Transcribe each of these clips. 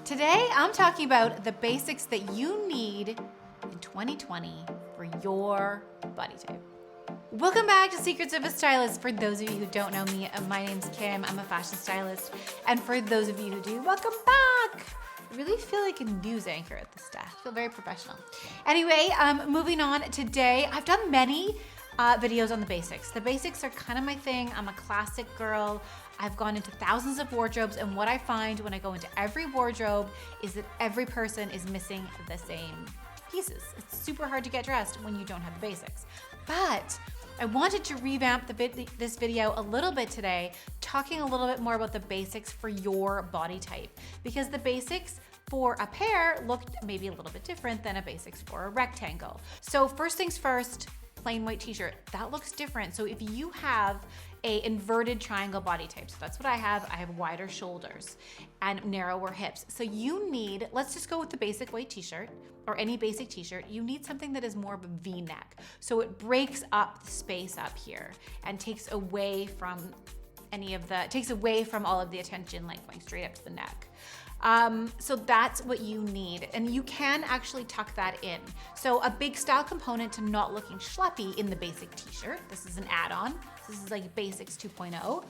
Today, I'm talking about the basics that you need in 2020 for your body type. Welcome back to Secrets of a Stylist. For those of you who don't know me, my name's Kim. I'm a fashion stylist. And for those of you who do, welcome back. I really feel like a news anchor at this desk. I feel very professional. Anyway, moving on. Today, I've done many videos on the basics. The basics are kind of my thing. I'm a classic girl. I've gone into thousands of wardrobes, and what I find when I go into every wardrobe is that every person is missing the same pieces. It's super hard to get dressed when you don't have the basics. But I wanted to revamp this video a little bit today, talking a little bit more about the basics for your body type, because the basics for a pear looked maybe a little bit different than a basics for a rectangle. So first things first, plain white t-shirt, that looks different. So if you have a inverted triangle body type, so that's what I have wider shoulders and narrower hips. So you need, let's just go with the basic white t-shirt or any basic t-shirt, you need something that is more of a V-neck. So it breaks up the space up here and takes away from all of the attention, like going straight up to the neck. So that's what you need, and you can actually tuck that in. So a big style component to not looking schleppy in the basic t-shirt, this is an add-on, this is like basics 2.0,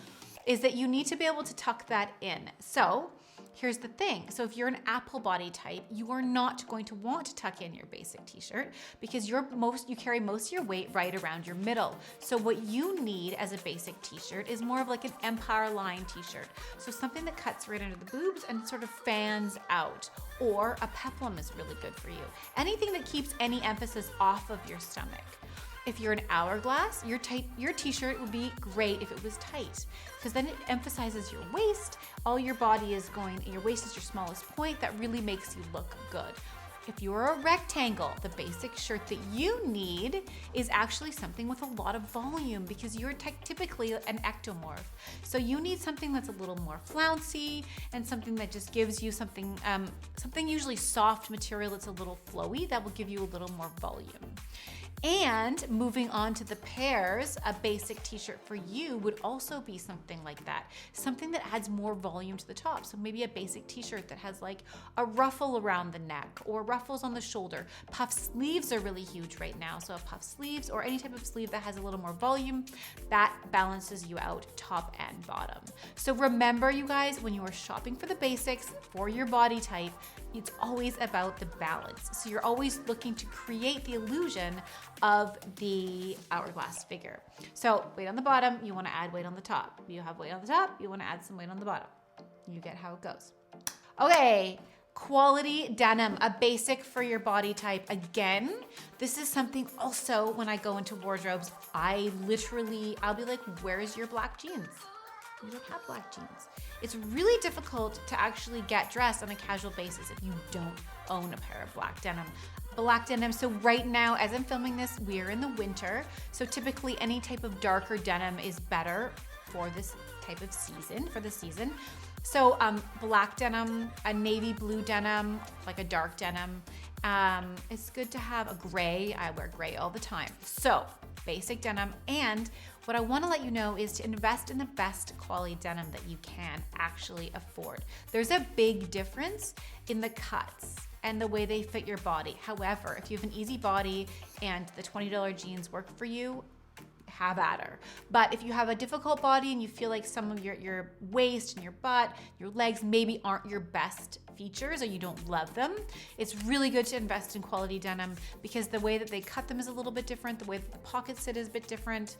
is that you need to be able to tuck that in. So here's the thing. So if you're an apple body type, you are not going to want to tuck in your basic t-shirt because you carry most of your weight right around your middle. So what you need as a basic t-shirt is more of like an empire line t-shirt. So something that cuts right under the boobs and sort of fans out. Or a peplum is really good for you. Anything that keeps any emphasis off of your stomach. If you're an hourglass, your t-shirt would be great if it was tight, because then it emphasizes your waist. All your body is going, your waist is your smallest point. That really makes you look good. If you're a rectangle, the basic shirt that you need is actually something with a lot of volume, because you're typically an ectomorph. So you need something that's a little more flouncy and something that just gives you something usually soft material that's a little flowy that will give you a little more volume. And moving on to the pears, a basic t-shirt for you would also be something like that. Something that adds more volume to the top. So maybe a basic t-shirt that has like a ruffle around the neck or ruffles on the shoulder. Puff sleeves are really huge right now. So a puff sleeves or any type of sleeve that has a little more volume, that balances you out top and bottom. So remember, you guys, when you are shopping for the basics for your body type, it's always about the balance. So you're always looking to create the illusion of the hourglass figure. So weight on the bottom, you want to add weight on the top. You have weight on the top, you want to add some weight on the bottom. You get how it goes. Okay, quality denim, a basic for your body type. Again, this is something also when I go into wardrobes, I'll be like, where's your black jeans? You don't have black jeans. It's really difficult to actually get dressed on a casual basis if you don't own a pair of black denim. So right now, as I'm filming this, we're in the winter. So typically any type of darker denim is better for this type of season, for the season. So black denim, a navy blue denim, like a dark denim. It's good to have a gray. I wear gray all the time. So basic denim. And what I want to let you know is to invest in the best quality denim that you can actually afford. There's a big difference in the cuts and the way they fit your body. However, if you have an easy body and the $20 jeans work for you, have at her. But if you have a difficult body and you feel like some of your waist and your butt, your legs maybe aren't your best features or you don't love them, it's really good to invest in quality denim because the way that they cut them is a little bit different, the way that the pockets sit is a bit different,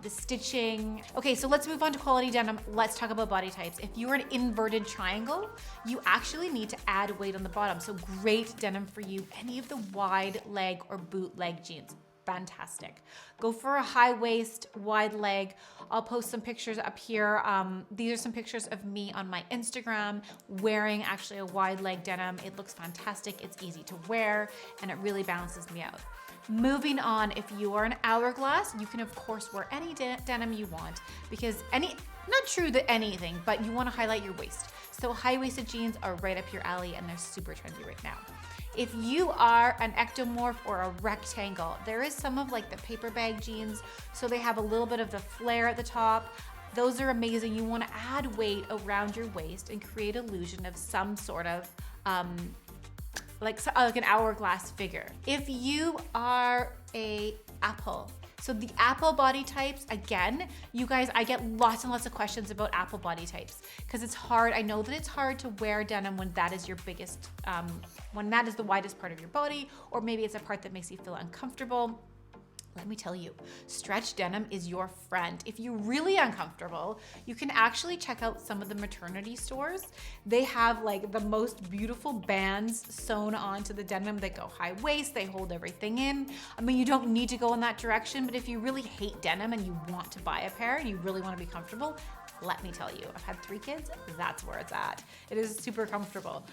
the stitching. Okay, so let's move on to quality denim. Let's talk about body types. If you're an inverted triangle, you actually need to add weight on the bottom. So great denim for you, any of the wide leg or bootleg jeans. Fantastic. Go for a high waist, wide leg. I'll post some pictures up here. These are some pictures of me on my Instagram wearing actually a wide leg denim. It looks fantastic. It's easy to wear and it really balances me out. Moving on, if you are an hourglass, you can of course wear any denim you want because not true that anything, but you want to highlight your waist. So high-waisted jeans are right up your alley and they're super trendy right now. If you are an ectomorph or a rectangle, there is some of like the paper bag jeans. So they have a little bit of the flare at the top. Those are amazing. You want to add weight around your waist and create illusion of some sort of like an hourglass figure. If you are a apple, so the apple body types, again, you guys, I get lots and lots of questions about apple body types because it's hard. I know that it's hard to wear denim when that is your biggest, when that is the widest part of your body, or maybe it's a part that makes you feel uncomfortable. Let me tell you, stretch denim is your friend. If you're really uncomfortable, you can actually check out some of the maternity stores. They have like the most beautiful bands sewn onto the denim that go high waist, they hold everything in. I mean, you don't need to go in that direction, but if you really hate denim and you want to buy a pair and you really want to be comfortable, let me tell you, I've had 3 kids, that's where it's at. It is super comfortable.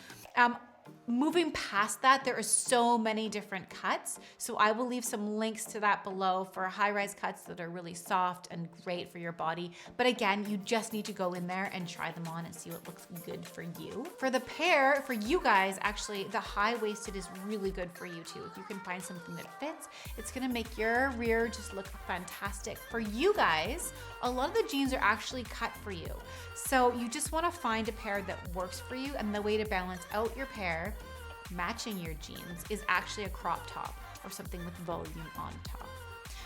Moving past that, there are so many different cuts. So I will leave some links to that below for high-rise cuts that are really soft and great for your body. But again, you just need to go in there and try them on and see what looks good for you. For the pair, for you guys, actually, the high-waisted is really good for you too. If you can find something that fits, it's gonna make your rear just look fantastic. For you guys, a lot of the jeans are actually cut for you. So you just wanna find a pair that works for you, and the way to balance out your pair matching your jeans is actually a crop top or something with volume on top.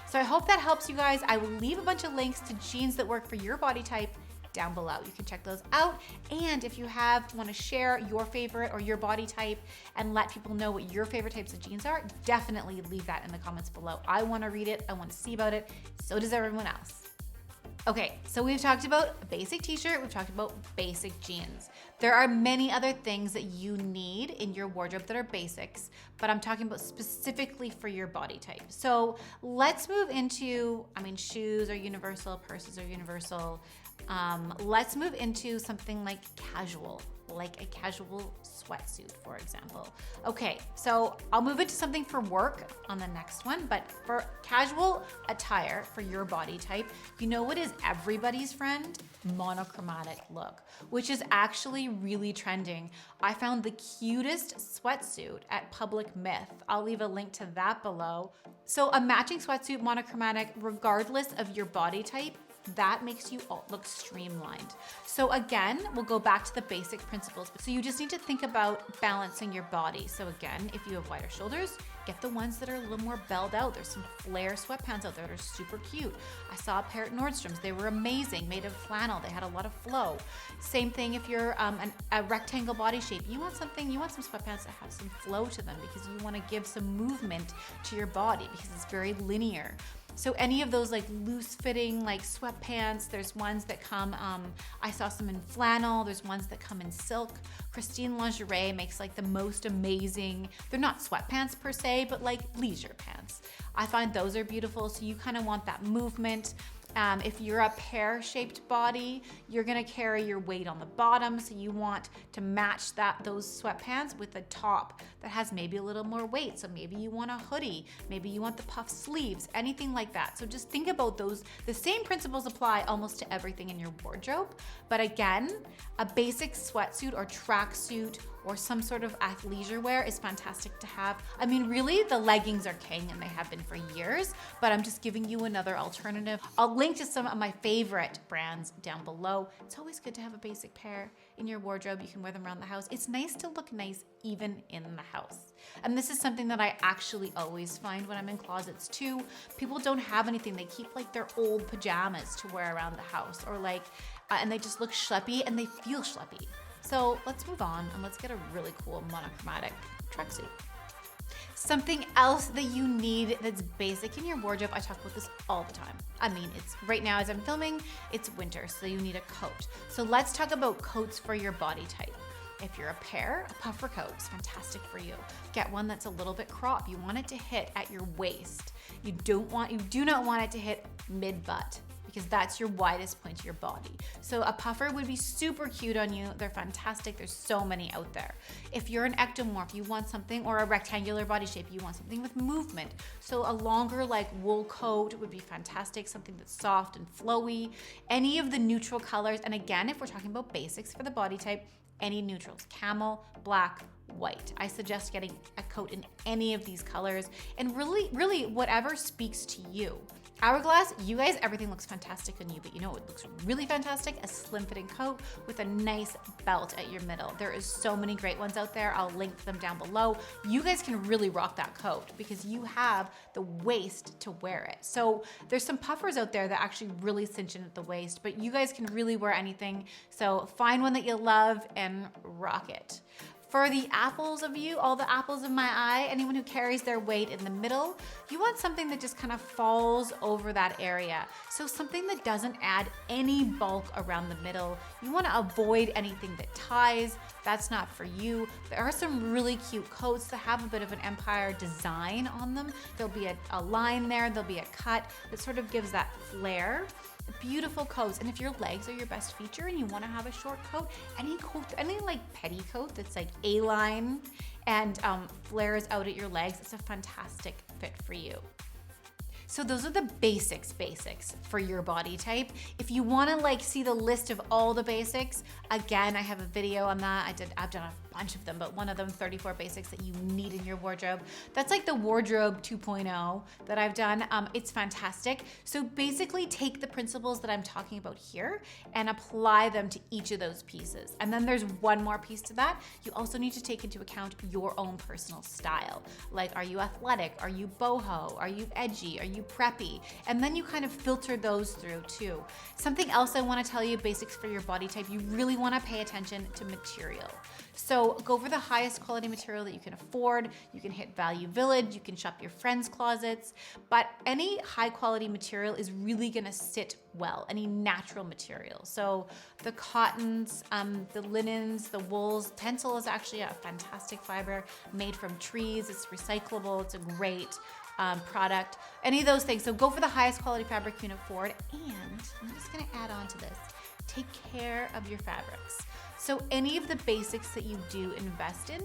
So I hope that helps you guys. I will leave a bunch of links to jeans that work for your body type down below. You can check those out. And if you want to share your favorite or your body type and let people know what your favorite types of jeans are, definitely leave that in the comments below. I want to read it. I want to see about it. So does everyone else. Okay, so we've talked about a basic t-shirt, we've talked about basic jeans. There are many other things that you need in your wardrobe that are basics, but I'm talking about specifically for your body type. So let's move into, shoes are universal, purses are universal. Let's move into something like casual, like a casual sweatsuit, for example. Okay, so I'll move into something for work on the next one, but for casual attire for your body type, you know what is everybody's friend? Monochromatic look, which is actually really trending. I found the cutest sweatsuit at Public Myth. I'll leave a link to that below. So a matching sweatsuit, monochromatic, regardless of your body type, that makes you all look streamlined. So again, we'll go back to the basic principles. So you just need to think about balancing your body. So again, if you have wider shoulders, get the ones that are a little more belled out. There's some flare sweatpants out there that are super cute. I saw a pair at Nordstrom's. They were amazing, made of flannel. They had a lot of flow. Same thing if you're a rectangle body shape. You want some sweatpants that have some flow to them because you want to give some movement to your body because it's very linear. So any of those like loose fitting like sweatpants, there's ones that come, I saw some in flannel, there's ones that come in silk. Christine Lingerie makes like the most amazing, they're not sweatpants per se, but like leisure pants. I find those are beautiful, so you kind of want that movement. If you're a pear-shaped body, you're gonna carry your weight on the bottom, so you want to match those sweatpants with a top that has maybe a little more weight. So maybe you want a hoodie, maybe you want the puff sleeves, anything like that. So just think about those. The same principles apply almost to everything in your wardrobe. But again, a basic sweatsuit or tracksuit or some sort of athleisure wear is fantastic to have. Really, the leggings are king and they have been for years, but I'm just giving you another alternative. I'll link to some of my favorite brands down below. It's always good to have a basic pair in your wardrobe. You can wear them around the house. It's nice to look nice even in the house. And this is something that I actually always find when I'm in closets too. People don't have anything. They keep like their old pajamas to wear around the house or like, and they just look schleppy and they feel schleppy. So let's move on and let's get a really cool monochromatic tracksuit. Something else that you need that's basic in your wardrobe, I talk about this all the time. It's right now as I'm filming, it's winter, so you need a coat. So let's talk about coats for your body type. If you're a pair, a puffer coat is fantastic for you. Get one that's a little bit cropped. You want it to hit at your waist. You do not want it to hit mid-butt, because that's your widest point of your body. So a puffer would be super cute on you. They're fantastic. There's so many out there. If you're an ectomorph, you want something, or a rectangular body shape, you want something with movement. So a longer like wool coat would be fantastic, something that's soft and flowy. Any of the neutral colors, and again, if we're talking about basics for the body type, any neutrals, camel, black, white. I suggest getting a coat in any of these colors, and really whatever speaks to you. Hourglass, you guys, everything looks fantastic on you, but you know what looks really fantastic? A slim fitting coat with a nice belt at your middle. There is so many great ones out there. I'll link them down below. You guys can really rock that coat because you have the waist to wear it. So there's some puffers out there that actually really cinch in at the waist, but you guys can really wear anything. So find one that you love and rock it. For the apples of you, all the apples of my eye, anyone who carries their weight in the middle, you want something that just kind of falls over that area. So something that doesn't add any bulk around the middle. You want to avoid anything that ties. That's not for you. There are some really cute coats that have a bit of an empire design on them. There'll be a line there, there'll be a cut that sort of gives that flair. Beautiful coats, and if your legs are your best feature and you want to have a short coat, any like petticoat that's like A-line and flares out at your legs, it's a fantastic fit for you. So those are the basics for your body type. If you want to like see the list of all the basics, again, I have a video on that. I've done a bunch of them, but one of them, 34 basics that you need in your wardrobe. That's like the wardrobe 2.0 that I've done. It's fantastic. So basically take the principles that I'm talking about here and apply them to each of those pieces. And then there's one more piece to that. You also need to take into account your own personal style. Like, are you athletic? Are you boho? Are you edgy? Are you preppy? And then you kind of filter those through too. Something else I want to tell you, basics for your body type, you really want to pay attention to material. So go for the highest quality material that you can afford. You can hit Value Village, you can shop your friends' closets, but any high quality material is really gonna sit well, any natural material. So the cottons, the linens, the wools. Tencel is actually a fantastic fiber made from trees. It's recyclable, it's a great product, any of those things. So go for the highest quality fabric you can afford. And I'm just gonna add on to this, take care of your fabrics. So any of the basics that you do invest in,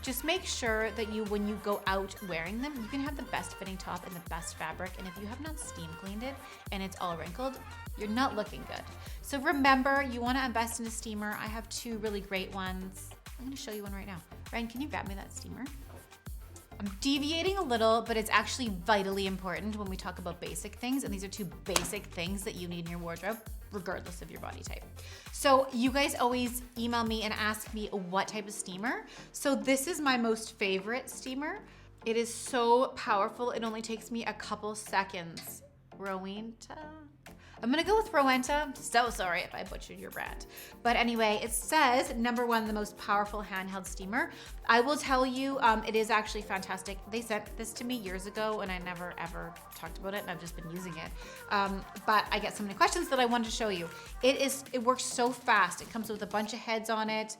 just make sure that when you go out wearing them, you can have the best fitting top and the best fabric. And if you have not steam cleaned it and it's all wrinkled, you're not looking good. So remember, you wanna invest in a steamer. I have two really great ones. I'm gonna show you one right now. Ryan, can you grab me that steamer? I'm deviating a little, but it's actually vitally important when we talk about basic things. And these are two basic things that you need in your wardrobe, regardless of your body type. So you guys always email me and ask me what type of steamer. So this is my most favorite steamer. It is so powerful. It only takes me a couple seconds. Rowenta. I'm gonna go with Rowenta. I'm so sorry if I butchered your brand. But anyway, it says #1, the most powerful handheld steamer. I will tell you, it is actually fantastic. They sent this to me years ago and I never ever talked about it and I've just been using it. But I get so many questions that I wanted to show you. It works so fast. It comes with a bunch of heads on it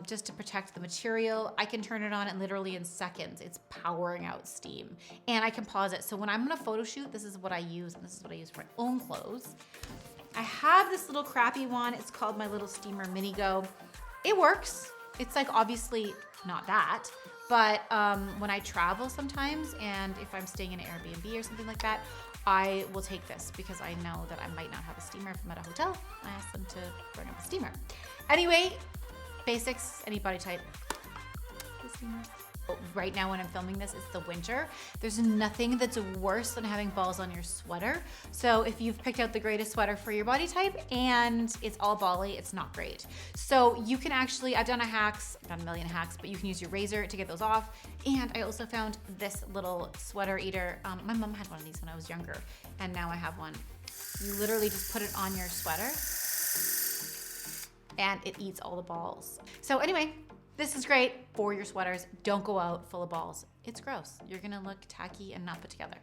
just to protect the material. I can turn it on and literally in seconds, it's powering out steam. And I can pause it. So when I'm gonna photo shoot, this is what I use, and this is what I use for my own clothes. I have this little crappy one. It's called my little steamer Mini Go. It works. It's like obviously not that, but when I travel sometimes and if I'm staying in an Airbnb or something like that, I will take this because I know that I might not have a steamer if I'm at a hotel. I ask them to bring up a steamer. Anyway, basics, any body type. The steamer. Right now when I'm filming this, it's the winter. There's nothing that's worse than having balls on your sweater. So if you've picked out the greatest sweater for your body type and it's all bally, it's not great. So you can actually, I've done a million hacks, but you can use your razor to get those off. And I also found this little sweater eater. My mom had one of these when I was younger, and now I have one. You literally just put it on your sweater and it eats all the balls. So anyway, this is great for your sweaters. Don't go out full of balls. It's gross. You're gonna look tacky and not put together.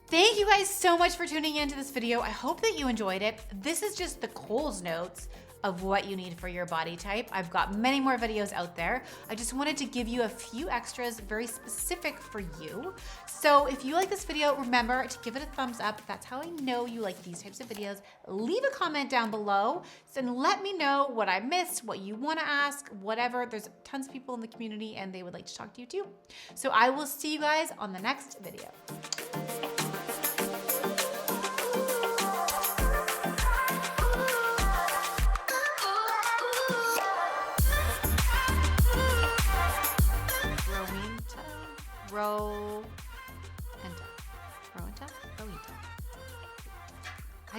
Thank you guys so much for tuning into this video. I hope that you enjoyed it. This is just the Kohl's notes of what you need for your body type. I've got many more videos out there. I just wanted to give you a few extras very specific for you. So if you like this video, remember to give it a thumbs up. That's how I know you like these types of videos. Leave a comment down below and let me know what I missed, what you wanna ask, whatever. There's tons of people in the community and they would like to talk to you too. So I will see you guys on the next video. Rowenta.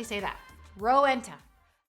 I say that. Rowenta.